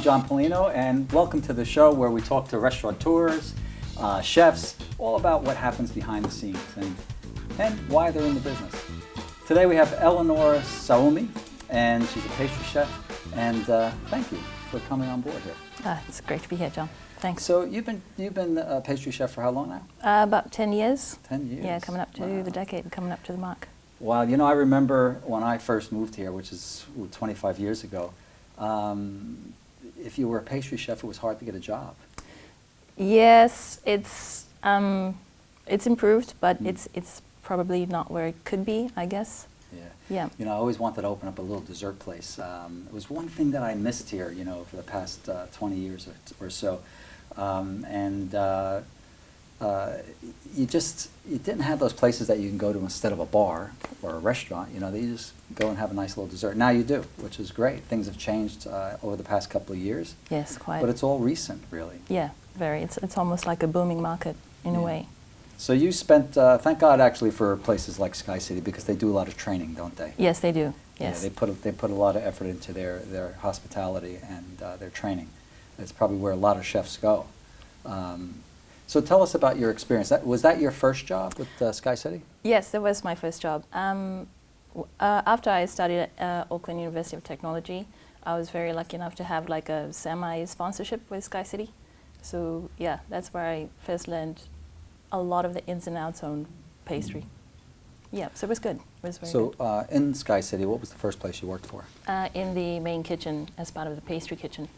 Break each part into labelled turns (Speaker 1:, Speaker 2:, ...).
Speaker 1: I'm John Palino, and welcome to the show where we talk to restaurateurs, chefs, all about what happens behind the scenes and why they're in the business. Today we have Elenoa Saumi, and she's a pastry chef, and thank you for coming on board here.
Speaker 2: It's great to be here, John. Thanks.
Speaker 1: So you've been a pastry chef for how long now?
Speaker 2: About 10 years.
Speaker 1: 10 years?
Speaker 2: Yeah, coming up to the decade, coming up to the mark.
Speaker 1: Wow, you know, I remember when I first moved here, which is 25 years ago, if you were a pastry chef, it was hard to get a job.
Speaker 2: Yes, it's improved, but it's probably not where it could be, I guess.
Speaker 1: Yeah.
Speaker 2: Yeah.
Speaker 1: You know, I always wanted to open up a little dessert place. It was one thing that I missed here, you know, for the past 20 years or so. You didn't have those places that you can go to instead of a bar or a restaurant, you know, that you just go and have a nice little dessert. Now you do, which is great. Things have changed over the past couple of years.
Speaker 2: Yes, quite.
Speaker 1: But it's all recent, really.
Speaker 2: Yeah, very. It's almost like a booming market in a way.
Speaker 1: So you spent, thank God actually for places like Sky City, because they do a lot of training, don't they?
Speaker 2: Yes, they do. Yes.
Speaker 1: Yeah, they put a lot of effort into their hospitality and their training. It's probably where a lot of chefs go. So tell us about your experience. Was that your first job with Sky City?
Speaker 2: Yes, that was my first job. After I studied at Auckland University of Technology, I was very lucky enough to have like a semi-sponsorship with Sky City. So yeah, that's where I first learned a lot of the ins and outs on pastry. Yeah, so it was good. It was very good.
Speaker 1: So in Sky City, what was the first place you worked for?
Speaker 2: In the main kitchen as part of the pastry kitchen.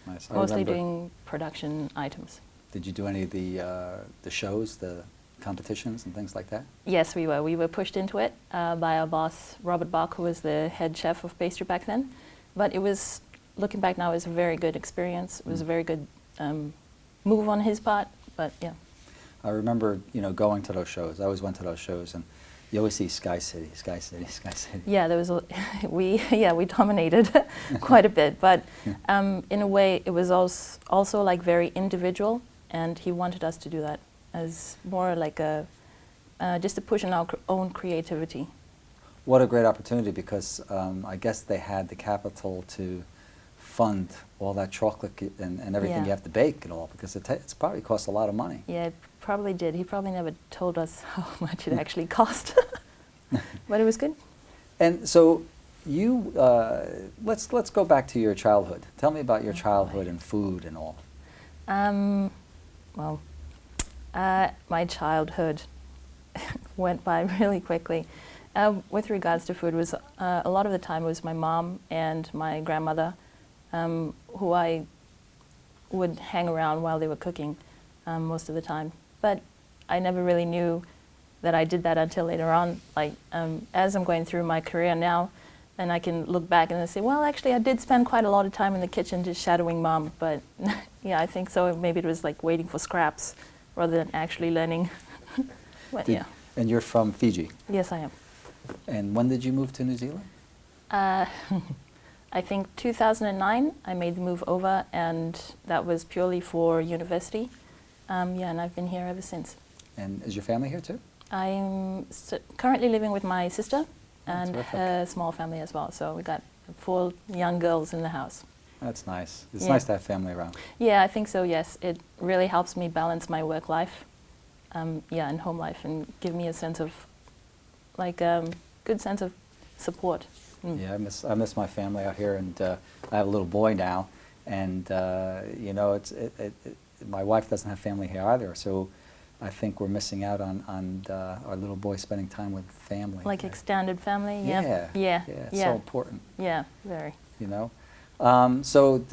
Speaker 1: Nice.
Speaker 2: Mostly doing production items.
Speaker 1: Did you do any of the shows, the competitions and things like that?
Speaker 2: Yes, we were. We were pushed into it by our boss, Robert Bach, who was the head chef of pastry back then. But it was, looking back now, it was a very good experience. It was a very good move on his part, but yeah.
Speaker 1: I remember, you know, going to those shows. I always went to those shows, and you always see Sky City, Sky City, Sky City.
Speaker 2: Yeah, there was we dominated quite a bit, but in a way it was also like very individual, and he wanted us to do that as more like a just to push on our own creativity.
Speaker 1: What a great opportunity, because I guess they had the capital to fund all that chocolate and everything you have to bake and all, because it's probably cost a lot of money.
Speaker 2: Yeah, it probably did. He probably never told us how much it actually cost, but it was good.
Speaker 1: And so you, let's go back to your childhood. Tell me about your childhood and food and all.
Speaker 2: Well, my childhood went by really quickly. With regards to food, was a lot of the time it was my mom and my grandmother who I would hang around while they were cooking most of the time. But I never really knew that I did that until later on. Like as I'm going through my career now, and I can look back and say, well, actually I did spend quite a lot of time in the kitchen just shadowing mom. But yeah, I think so. Maybe it was like waiting for scraps rather than actually learning. But, yeah.
Speaker 1: And you're from Fiji?
Speaker 2: Yes, I am.
Speaker 1: And when did you move to New Zealand?
Speaker 2: I think 2009 I made the move over, and that was purely for university. Yeah, and I've been here ever since.
Speaker 1: And is your family here too?
Speaker 2: I'm currently living with my sister and her small family as well. So we got 4 young girls in the house.
Speaker 1: That's nice. It's nice to have family around.
Speaker 2: Yeah, I think so, yes. It really helps me balance my work life, and home life, and give me a sense of, like, good sense of support.
Speaker 1: Yeah, I miss my family out here, and I have a little boy now, and you know, my wife doesn't have family here either, so I think we're missing out on our little boy spending time with family.
Speaker 2: Like extended family,
Speaker 1: yeah.
Speaker 2: Yeah.
Speaker 1: It's so important.
Speaker 2: Yeah, very.
Speaker 1: You know, so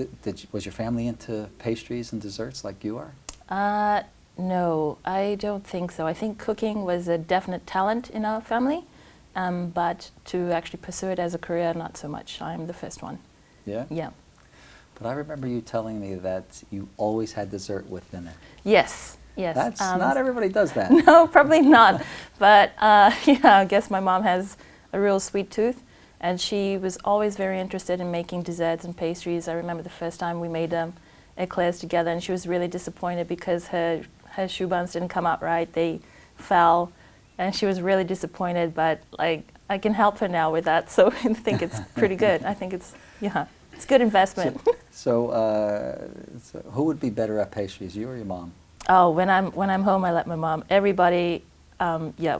Speaker 1: was your family into pastries and desserts like you are?
Speaker 2: No, I don't think so. I think cooking was a definite talent in our family. But to actually pursue it as a career, not so much. I'm the first one.
Speaker 1: Yeah?
Speaker 2: Yeah.
Speaker 1: But I remember you telling me that you always had dessert with dinner.
Speaker 2: Yes, yes.
Speaker 1: That's, not everybody does that.
Speaker 2: No, probably not. But yeah, I guess my mom has a real sweet tooth, and she was always very interested in making desserts and pastries. I remember the first time we made eclairs together, and she was really disappointed because her choux buns didn't come out right. They fell. And she was really disappointed, but like I can help her now with that, so I think it's pretty good. I think it's, yeah. It's good investment.
Speaker 1: So who would be better at pastries, you or your mom?
Speaker 2: Oh, when I'm home, I let my mom. Everybody,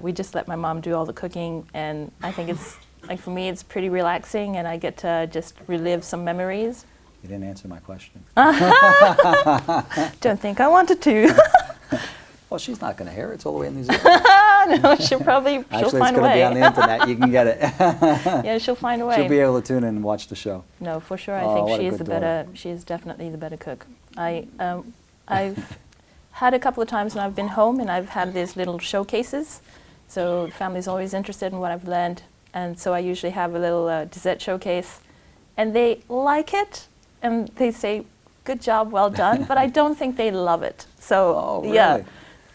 Speaker 2: we just let my mom do all the cooking, and I think it's like for me, it's pretty relaxing, and I get to just relive some memories.
Speaker 1: You didn't answer my question.
Speaker 2: Don't think I wanted to.
Speaker 1: Well, she's not going to hear it. It's all the way in New Zealand.
Speaker 2: No, she'll find a way.
Speaker 1: Actually, it's going to be on the internet. You can get it.
Speaker 2: Yeah, she'll find a way.
Speaker 1: She'll be able to tune in and watch the show.
Speaker 2: No, for sure. I
Speaker 1: Oh,
Speaker 2: think
Speaker 1: what a
Speaker 2: she is
Speaker 1: good
Speaker 2: the better. She is definitely the better cook. I've had a couple of times when I've been home and I've had these little showcases. So the family's always interested in what I've learned, and so I usually have a little dessert showcase, and they like it, and they say, "Good job, well done." But I don't think they love it. So
Speaker 1: Oh, really?
Speaker 2: yeah.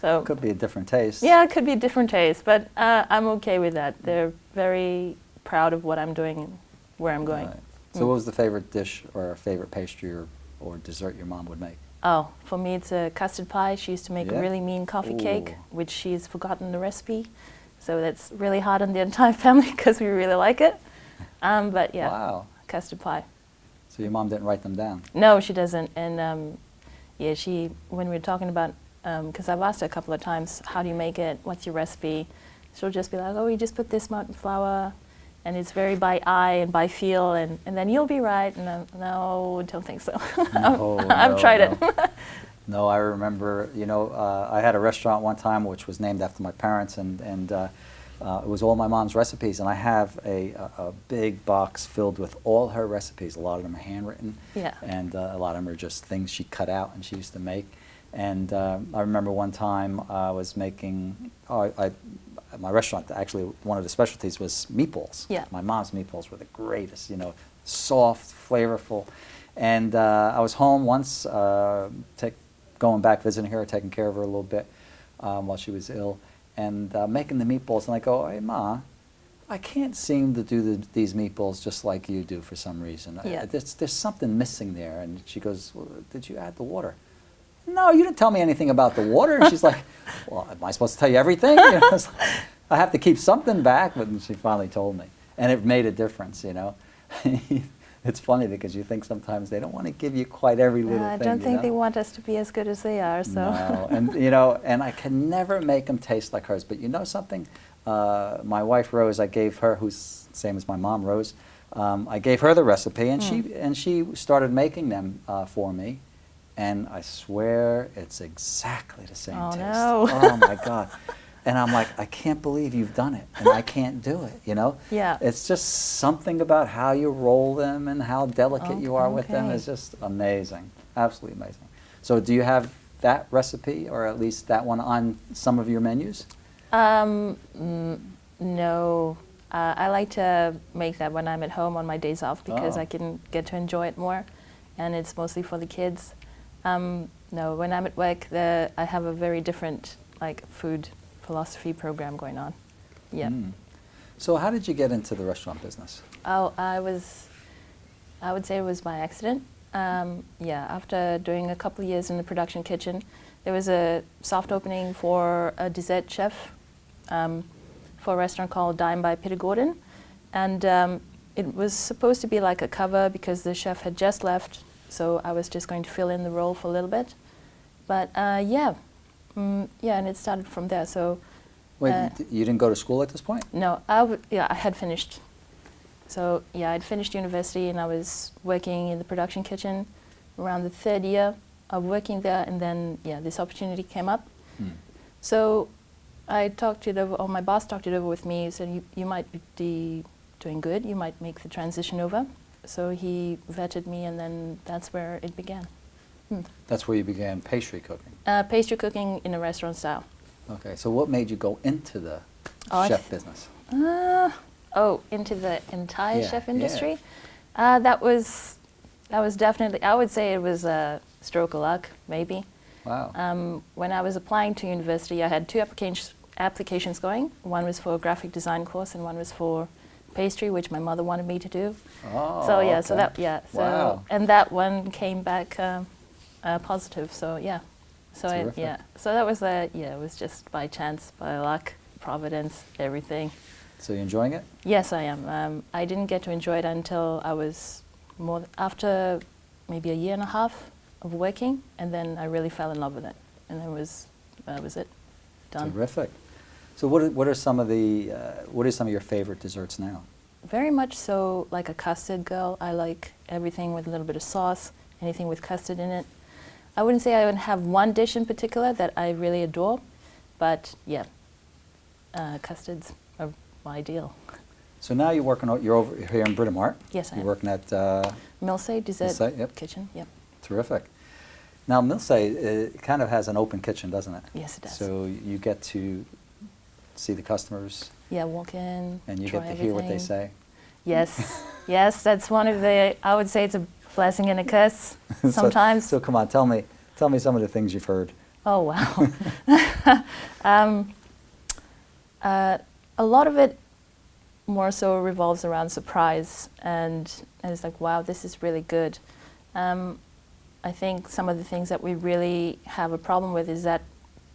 Speaker 2: So
Speaker 1: Could be a different taste.
Speaker 2: yeah, it could be a different taste, but I'm okay with that. They're very proud of what I'm doing and where I'm going.
Speaker 1: Right. So what was the favorite dish or favorite pastry or dessert your mom would make?
Speaker 2: Oh, for me it's a custard pie. She used to make a
Speaker 1: Yeah?
Speaker 2: really mean coffee cake,
Speaker 1: Ooh.
Speaker 2: which she's forgotten the recipe. So that's really hard on the entire family because we really like it. But yeah,
Speaker 1: Wow.
Speaker 2: custard pie.
Speaker 1: So your mom didn't write them down?
Speaker 2: No, she doesn't. And when we were talking about, because I've asked her a couple of times, how do you make it? What's your recipe? She'll just be like, oh, you just put this amount of flour, and it's very by eye and by feel, and then you'll be right. And I'm, no, don't think so.
Speaker 1: No,
Speaker 2: I've tried it.
Speaker 1: No, I remember, I had a restaurant one time which was named after my parents, and it was all my mom's recipes, and I have a big box filled with all her recipes. A lot of them are handwritten,
Speaker 2: Yeah.
Speaker 1: and a lot of them are just things she cut out and she used to make. And I remember one time I was making, my restaurant, actually one of the specialties was meatballs.
Speaker 2: Yeah.
Speaker 1: My mom's meatballs were the greatest, soft, flavorful. And I was home once, going back, visiting her, taking care of her a little bit while she was ill, and making the meatballs. And I go, hey, Ma, I can't seem to do these meatballs just like you do for some reason.
Speaker 2: Yeah.
Speaker 1: There's something missing there. And she goes, well, did you add the water? No, you didn't tell me anything about the water. And she's like, well, am I supposed to tell you everything? It's like, I have to keep something back. But she finally told me. And it made a difference, It's funny because you think sometimes they don't want to give you quite every little thing.
Speaker 2: I don't think they want us to be as good as they are. So.
Speaker 1: No, and and I can never make them taste like hers. But you know something? My wife Rose, I gave her, who's same as my mom Rose, I gave her the recipe, and she started making them for me, and I swear it's exactly the same taste.
Speaker 2: No.
Speaker 1: Oh my God. And I'm like, I can't believe you've done it, and I can't do it,
Speaker 2: Yeah.
Speaker 1: It's just something about how you roll them and how delicate you are with them
Speaker 2: Okay.
Speaker 1: is just amazing, absolutely amazing. So do you have that recipe, or at least that one, on some of your menus?
Speaker 2: No. I like to make that when I'm at home on my days off because
Speaker 1: Oh.
Speaker 2: I can get to enjoy it more, and it's mostly for the kids. No, when I'm at work, I have a very different food philosophy program going on. Yeah.
Speaker 1: So how did you get into the restaurant business?
Speaker 2: Oh, I would say it was by accident. After doing a couple of years in the production kitchen, there was a soft opening for a dessert chef for a restaurant called Dime by Peter Gordon. And it was supposed to be like a cover because the chef had just left, so I was just going to fill in the role for a little bit. But and it started from there. So.
Speaker 1: Wait, you didn't go to school at this point?
Speaker 2: No, I had finished. So I'd finished university and I was working in the production kitchen around the third year of working there, and then this opportunity came up. So I talked it over, or my boss talked it over with me. He said, you might be doing good, you might make the transition over. So he vetted me, and then that's where it began.
Speaker 1: That's where you began pastry cooking?
Speaker 2: Pastry cooking in a restaurant style.
Speaker 1: Okay, so what made you go into the chef business?
Speaker 2: Into the entire
Speaker 1: Yeah,
Speaker 2: chef industry? That was definitely, I would say it was a stroke of luck, maybe.
Speaker 1: Wow.
Speaker 2: When I was applying to university, I had two applications going. One was for a graphic design course, and one was for pastry, which my mother wanted me to do.
Speaker 1: Oh,
Speaker 2: So
Speaker 1: okay.
Speaker 2: so and that one came back positive. So so
Speaker 1: Terrific.
Speaker 2: so that was it was just by chance, by luck, providence, everything.
Speaker 1: So you enjoying it?
Speaker 2: Yes, I am. I didn't get to enjoy it until I was after maybe a year and a half of working, and then I really fell in love with it, and that was it, done.
Speaker 1: Terrific. So what are some of your favorite desserts now?
Speaker 2: Very much so like a custard girl. I like everything with a little bit of sauce, anything with custard in it. I wouldn't say I would have one dish in particular that I really adore, but yeah, custards are my ideal.
Speaker 1: So now you're over here in Britomart.
Speaker 2: Yes, I am.
Speaker 1: You're working at
Speaker 2: Milse Dessert
Speaker 1: yep.
Speaker 2: Kitchen, yep.
Speaker 1: Terrific. Now Milse kind of has an open kitchen, doesn't it?
Speaker 2: Yes, it does.
Speaker 1: So you get to see the customers.
Speaker 2: Yeah, walk in,
Speaker 1: and you
Speaker 2: try
Speaker 1: get to hear what they say.
Speaker 2: Yes, yes, that's one of the, I would say it's a blessing and a curse sometimes.
Speaker 1: So come on, tell me some of the things you've heard.
Speaker 2: Oh, wow. A lot of it more so revolves around surprise, and it's like, wow, this is really good. I think some of the things that we really have a problem with is that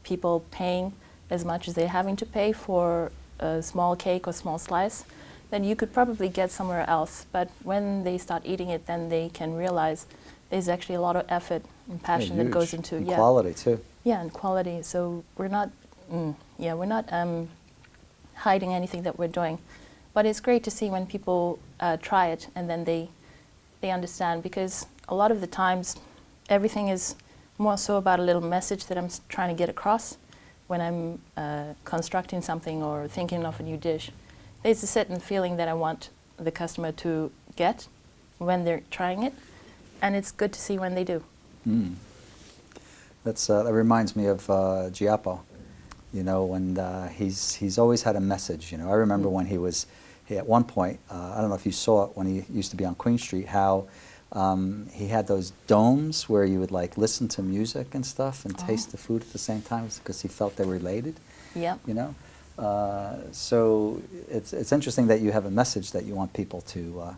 Speaker 2: people paying as much as they're having to pay for a small cake or small slice, then you could probably get somewhere else. But when they start eating it, then they can realize there's actually a lot of effort and passion that goes into
Speaker 1: and quality too.
Speaker 2: Yeah, and quality. So we're not, hiding anything that we're doing. But it's great to see when people try it and then they understand, because a lot of the times everything is more so about a little message that I'm trying to get across when I'm constructing something or thinking of a new dish. There's a certain feeling that I want the customer to get when they're trying it, and it's good to see when they do.
Speaker 1: Mm. That reminds me of Giappo. You know, when he's always had a message. You know, I remember when he at one point, I don't know if you saw it when he used to be on Queen Street, how he had those domes where you would like listen to music and stuff and taste the food at the same time because he felt they were related.
Speaker 2: Yeah.
Speaker 1: You know, so it's interesting that you have a message that you want people to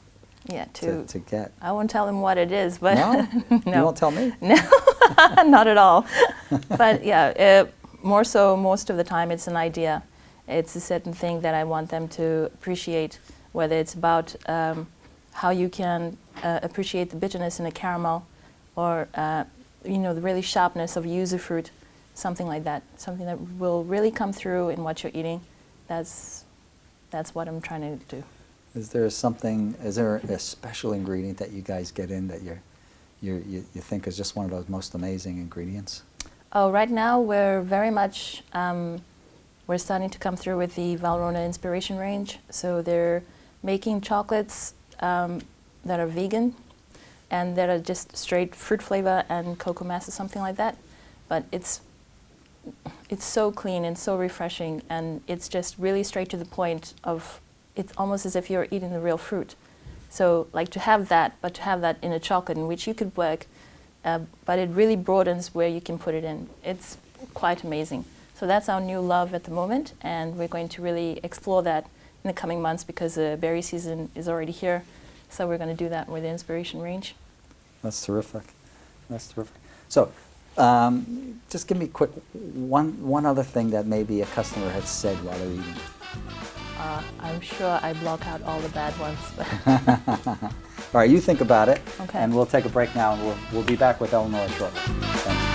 Speaker 1: get.
Speaker 2: I won't tell them what it is, but
Speaker 1: no,
Speaker 2: no.
Speaker 1: You won't tell me.
Speaker 2: No, not at all. But yeah, more so most of the time it's an idea. It's a certain thing that I want them to appreciate, whether it's about how you can appreciate the bitterness in a caramel, or the really sharpness of yuzu fruit, something like that. Something that will really come through in what you're eating. That's what I'm trying to do.
Speaker 1: Is there a special ingredient that you guys get in that you think is just one of those most amazing ingredients?
Speaker 2: Oh, right now we're very much, we're starting to come through with the Valrhona Inspiration range. So they're making chocolates that are vegan and that are just straight fruit flavor and cocoa mass or something like that. But it's so clean and so refreshing, and it's just really straight to the point of, it's almost as if you're eating the real fruit. So like to have that, but to have that in a chocolate in which you could work, but it really broadens where you can put it in. It's quite amazing. So that's our new love at the moment, and we're going to really explore that in the coming months because the berry season is already here. So we're going to do that with the Inspiration range.
Speaker 1: That's terrific. That's terrific. So just give me quick one other thing that maybe a customer has said while they're eating.
Speaker 2: I'm sure I block out all the bad ones.
Speaker 1: All right, you think about it,
Speaker 2: okay.
Speaker 1: And we'll take a break now, and we'll be back with Elenoa shortly. Thank you.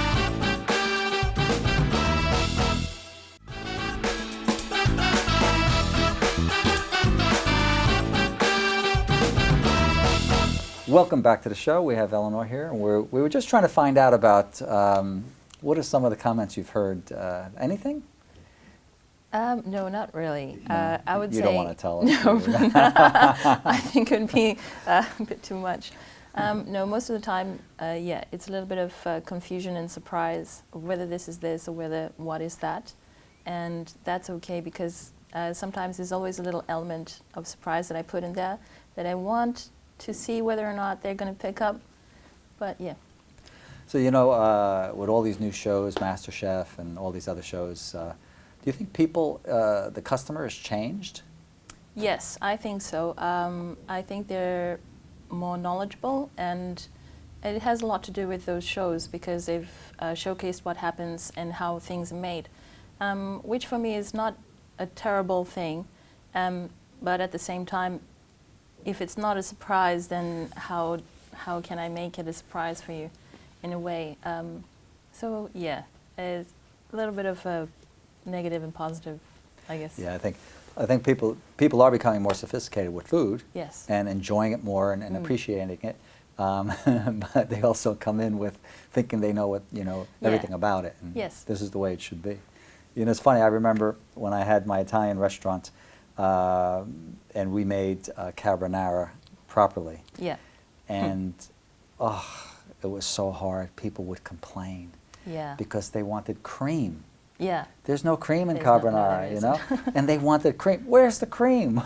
Speaker 1: Welcome back to the show. We have Elenoa here, and we were just trying to find out about what are some of the comments you've heard. Anything?
Speaker 2: No, not really.
Speaker 1: No,
Speaker 2: I would say...
Speaker 1: You don't want to tell us.
Speaker 2: No, I think it would be a bit too much. No, most of the time, it's a little bit of confusion and surprise of whether this is this or whether what is that. And that's okay, because sometimes there's always a little element of surprise that I put in there that I want to see whether or not they're going to pick up. But yeah.
Speaker 1: So, you know, with all these new shows, MasterChef and all these other shows, do you think the customer has changed?
Speaker 2: Yes, I think so. I think they're more knowledgeable, and it has a lot to do with those shows because they've showcased what happens and how things are made, which for me is not a terrible thing, but at the same time, if it's not a surprise, then how can I make it a surprise for you, in a way? So yeah, it's a little bit of a negative and positive, I guess.
Speaker 1: Yeah, I think people are becoming more sophisticated with food.
Speaker 2: Yes.
Speaker 1: And enjoying it more and appreciating it. But they also come in with thinking they know everything about it. And
Speaker 2: yes.
Speaker 1: This is the way it should be. You know, it's funny. I remember when I had my Italian restaurant, and we made carbonara properly.
Speaker 2: Yeah.
Speaker 1: And it was so hard. People would complain.
Speaker 2: Yeah.
Speaker 1: Because they wanted cream.
Speaker 2: Yeah.
Speaker 1: There's no cream in
Speaker 2: There's
Speaker 1: carbonara, you know, and they wanted cream. Where's the cream?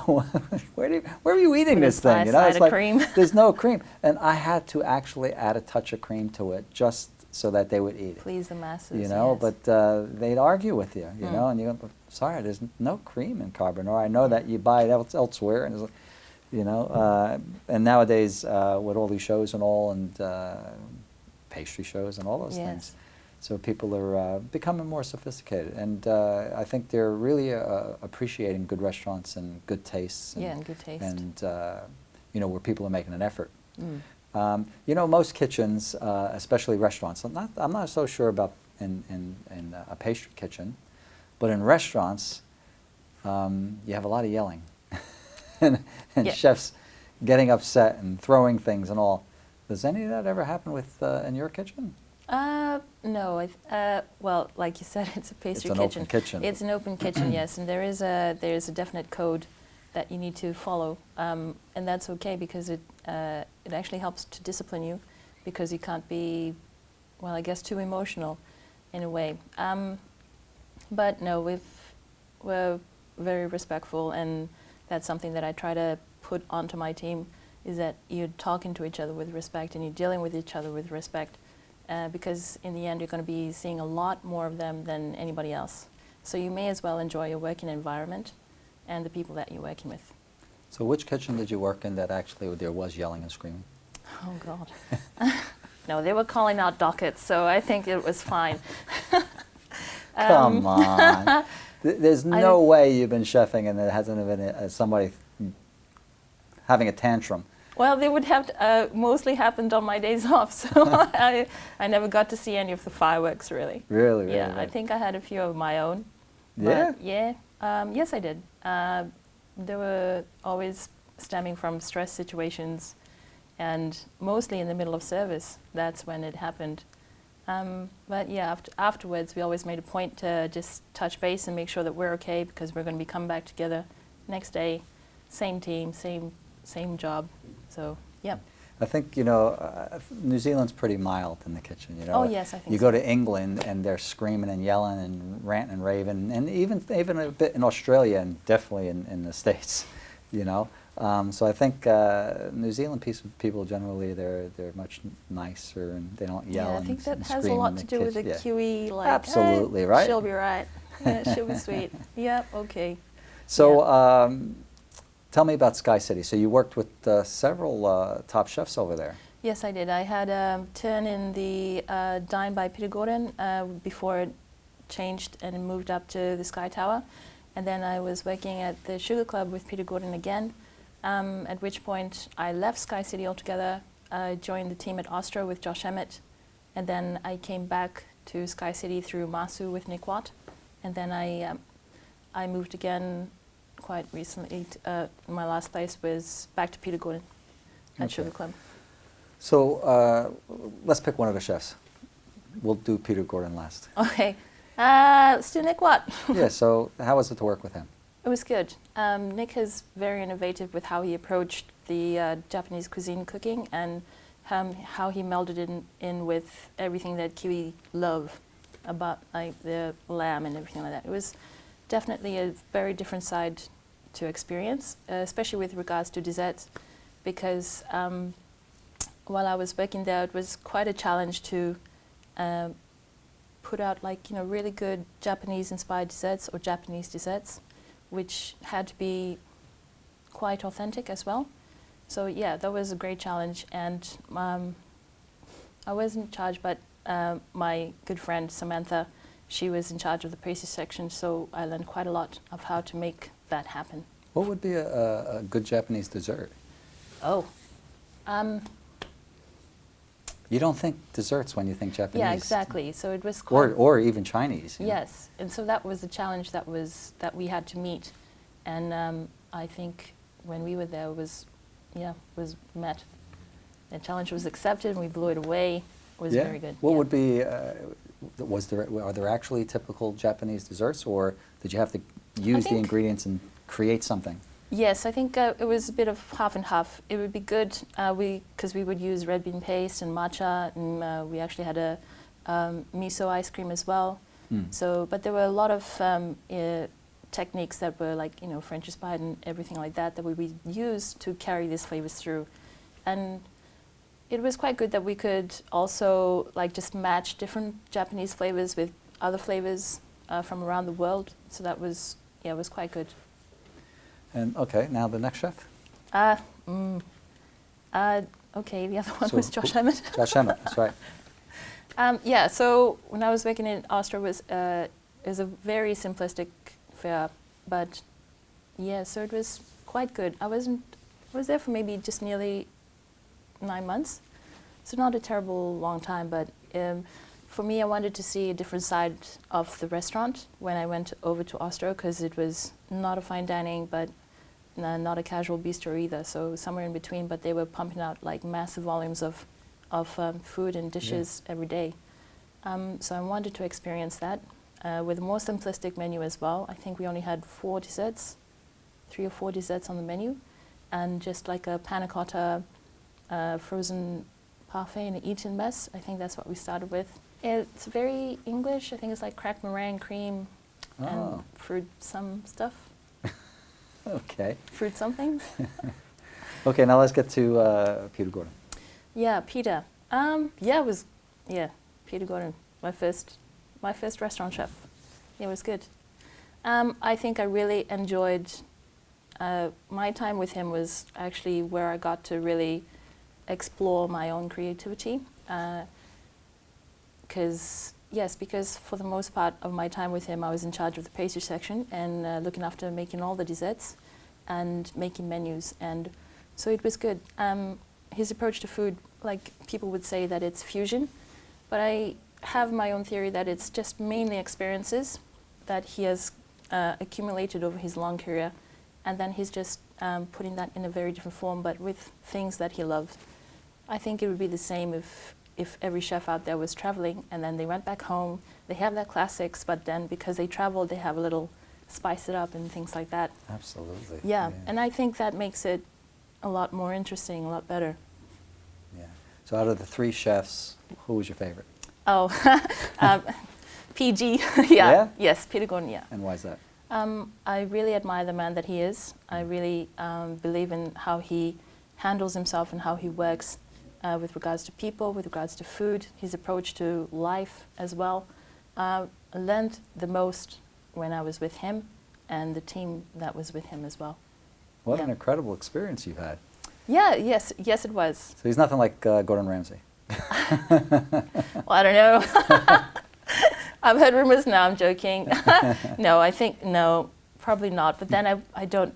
Speaker 1: Where are you eating this thing? You know, it's like
Speaker 2: cream.
Speaker 1: There's no cream, and I had to actually add a touch of cream to it just so that they would eat it.
Speaker 2: Please the masses.
Speaker 1: You know,
Speaker 2: yes.
Speaker 1: but they'd argue with you, you know, and you go, sorry, there's no cream in carbonara. I know that you buy it elsewhere, and you know, and nowadays with all these shows and all, and pastry shows and all those
Speaker 2: yes.
Speaker 1: things. So people are becoming more sophisticated, and I think they're really appreciating good restaurants and good tastes. And,
Speaker 2: and good taste.
Speaker 1: And you know, where people are making an effort. You know, most kitchens, especially restaurants. I'm not so sure about in a pastry kitchen, but in restaurants, you have a lot of yelling, and chefs getting upset and throwing things and all. Does any of that ever happen with in your kitchen?
Speaker 2: No. Well, like you said, it's a pastry
Speaker 1: kitchen.
Speaker 2: kitchen.
Speaker 1: It's an open kitchen.
Speaker 2: It's an open kitchen, yes, and there is a definite code that you need to follow, and that's okay because it actually helps to discipline you, because you can't be, well, I guess, too emotional, in a way. But no, we're very respectful, and that's something that I try to put onto my team, is that you're talking to each other with respect and you're dealing with each other with respect. Because in the end you're going to be seeing a lot more of them than anybody else. So you may as well enjoy your working environment and the people that you're working with.
Speaker 1: So which kitchen did you work in that actually there was yelling and screaming?
Speaker 2: Oh God. No, they were calling out dockets, so I think it was fine.
Speaker 1: Come on. There's no way you've been chefing and there hasn't been somebody having a tantrum.
Speaker 2: Well, they would have mostly happened on my days off, so I never got to see any of the fireworks, really.
Speaker 1: Really?
Speaker 2: Yeah,
Speaker 1: really?
Speaker 2: I think I had a few of my own.
Speaker 1: Yeah?
Speaker 2: Yeah, yes I did. They were always stemming from stress situations, and mostly in the middle of service. That's when it happened. But yeah, afterwards we always made a point to just touch base and make sure that we're okay, because we're going to be coming back together next day, same team, same job. So, yeah.
Speaker 1: I think, you know, New Zealand's pretty mild in the kitchen, you know.
Speaker 2: Oh, yes, I think
Speaker 1: you
Speaker 2: so.
Speaker 1: go to England and they're screaming and yelling and ranting and raving, and even a bit in Australia and definitely in the States, you know. So I think New Zealand people generally, they're much nicer and they don't yell and scream.
Speaker 2: Yeah, I think that has a lot to do with the QE, like,
Speaker 1: absolutely,
Speaker 2: hey,
Speaker 1: right?
Speaker 2: She'll be right. Yeah, she'll be sweet. Yep, okay.
Speaker 1: So, tell me about Sky City. So you worked with several top chefs over there.
Speaker 2: Yes, I did. I had a turn in the Dine by Peter Gordon before it changed and moved up to the Sky Tower. And then I was working at the Sugar Club with Peter Gordon again, at which point I left Sky City altogether. I joined the team at Ostro with Josh Emmett. And then I came back to Sky City through Masu with Nick Watt. And then I moved again quite recently. My last place was back to Peter Gordon at Sugar Club.
Speaker 1: So let's pick one of the chefs. We'll do Peter Gordon last.
Speaker 2: Okay. Let's do Nick Watt.
Speaker 1: Yeah, so how was it to work with him?
Speaker 2: It was good. Nick is very innovative with how he approached the Japanese cuisine cooking, and how he melded it in with everything that Kiwi love about, like the lamb and everything like that. It was definitely a very different side to experience, especially with regards to desserts, because while I was working there, it was quite a challenge to put out, like, you know, really good Japanese-inspired desserts or Japanese desserts, which had to be quite authentic as well. So yeah, that was a great challenge, and I wasn't in charge, but my good friend Samantha, she was in charge of the pastry section, so I learned quite a lot of how to make that happen.
Speaker 1: What would be a good Japanese dessert?
Speaker 2: Oh. Um,
Speaker 1: You don't think desserts when you think Japanese.
Speaker 2: yeah, exactly. So it was quite...
Speaker 1: Or even Chinese. You know?
Speaker 2: Yes, and so that was the challenge that we had to meet, and I think when we were there was met. The challenge was accepted, and we blew it away. It was very good.
Speaker 1: What would be? Are there actually typical Japanese desserts, or did you have to use the ingredients and create something?
Speaker 2: Yes, I think it was a bit of half and half. It would be good because we would use red bean paste and matcha, and we actually had a miso ice cream as well. So, but there were a lot of techniques that were like French inspired and everything like that we would use to carry these flavors through, and it was quite good that we could also like just match different Japanese flavors with other flavors from around the world. So that was it was quite good.
Speaker 1: And okay, now the next chef.
Speaker 2: Okay, the other one was Josh Emmett.
Speaker 1: Josh Emmett, that's right.
Speaker 2: Yeah, so when I was working in Austria, it was a very simplistic fare, but yeah, so it was quite good. I was there for maybe just nearly 9 months, so not a terrible long time, but for me, I wanted to see a different side of the restaurant when I went over to Austria, because it was not a fine dining, but not a casual bistro either, so somewhere in between, but they were pumping out like massive volumes of food and dishes every day. So I wanted to experience that with a more simplistic menu as well. I think we only had 3 or 4 desserts on the menu, and just like a panna cotta, frozen parfait and an eat-in mess. I think that's what we started with. It's very English. I think it's like cracked meringue cream and fruit some stuff.
Speaker 1: Okay.
Speaker 2: Fruit something.
Speaker 1: Okay, now let's get to Peter Gordon.
Speaker 2: Yeah, Peter. Peter Gordon, my first restaurant chef. It was good. I think I really enjoyed my time with him. Was actually where I got to really explore my own creativity. Because for the most part of my time with him, I was in charge of the pastry section and looking after making all the desserts and making menus, and so it was good. His approach to food, like people would say that it's fusion, but I have my own theory that it's just mainly experiences that he has accumulated over his long career, and then he's just putting that in a very different form, but with things that he loved. I think it would be the same if every chef out there was traveling and then they went back home, they have their classics, but then because they traveled, they have a little spice it up and things like that.
Speaker 1: Absolutely.
Speaker 2: Yeah, and I think that makes it a lot more interesting, a lot better.
Speaker 1: Yeah. So out of the 3 chefs, who was your favorite?
Speaker 2: Oh, PG, yeah. Yes, Peter Gordon, yeah.
Speaker 1: And why is that?
Speaker 2: I really admire the man that he is. I really believe in how he handles himself and how he works with regards to people, with regards to food, his approach to life as well. I learned the most when I was with him and the team that was with him as well.
Speaker 1: What an incredible experience you've had.
Speaker 2: Yeah, yes, it was.
Speaker 1: So he's nothing like Gordon Ramsay.
Speaker 2: Well, I don't know. I've heard rumors. No, I'm joking. No, I think, no, probably not. But then I don't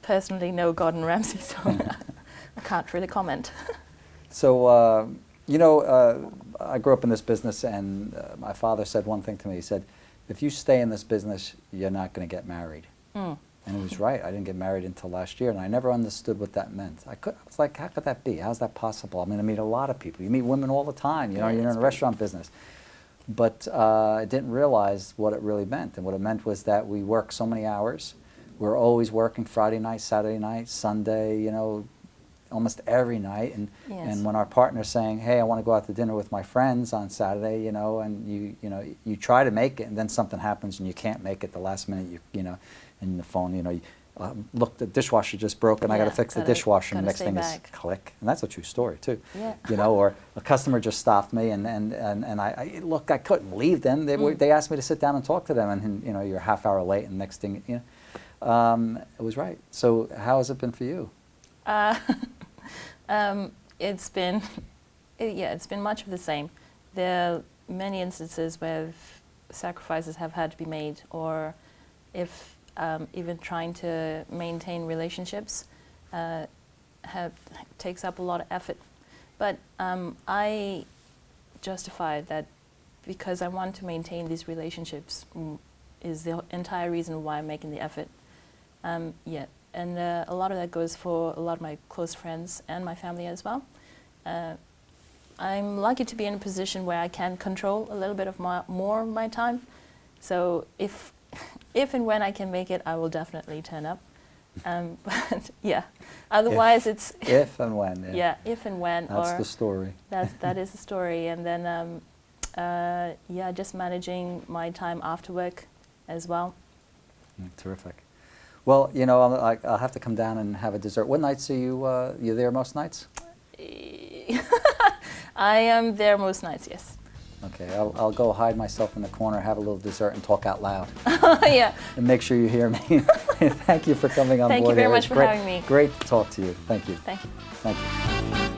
Speaker 2: personally know Gordon Ramsay, so I can't really comment.
Speaker 1: So, I grew up in this business, and my father said one thing to me. He said, if you stay in this business, you're not going to get married. And he was right. I didn't get married until last year, and I never understood what that meant. I was like, how could that be? How's that possible? I mean, I meet a lot of people. You meet women all the time. You're in a restaurant business. But I didn't realize what it really meant. And what it meant was that we work so many hours. We're always working Friday night, Saturday night, Sunday, almost every night. And when our partner's saying, hey, I want to go out to dinner with my friends on Saturday, and you try to make it, and then something happens and you can't make it the last minute, in the phone, look, the dishwasher just broke and I got to fix the dishwasher, and the next thing is click. And that's a true story too. Yeah. Or a customer just stopped me and I couldn't leave them. They asked me to sit down and talk to them, and you're a half hour late, and next thing, it was right. So how has it been for you?
Speaker 2: It's been much of the same. There are many instances where sacrifices have had to be made, or if even trying to maintain relationships, takes up a lot of effort. But I justify that because I want to maintain these relationships is the entire reason why I'm making the effort. Yeah, and a lot of that goes for a lot of my close friends and my family as well. I'm lucky to be in a position where I can control a little bit of more of my time. So if and when I can make it, I will definitely turn up. But yeah, otherwise it's
Speaker 1: if and when. Yeah,
Speaker 2: yeah, if and when.
Speaker 1: That's the story.
Speaker 2: That is the story, and then yeah, just managing my time after work as well.
Speaker 1: Terrific. Well, you know, I'll have to come down and have a dessert. What nights are you there most nights?
Speaker 2: I am there most nights, yes.
Speaker 1: Okay, I'll go hide myself in the corner, have a little dessert, and talk out loud.
Speaker 2: Yeah.
Speaker 1: And make sure you hear me. Thank you for coming on board.
Speaker 2: Thank you very much for having me.
Speaker 1: Great to talk to you. Thank you.
Speaker 2: Thank you.
Speaker 1: Thank you.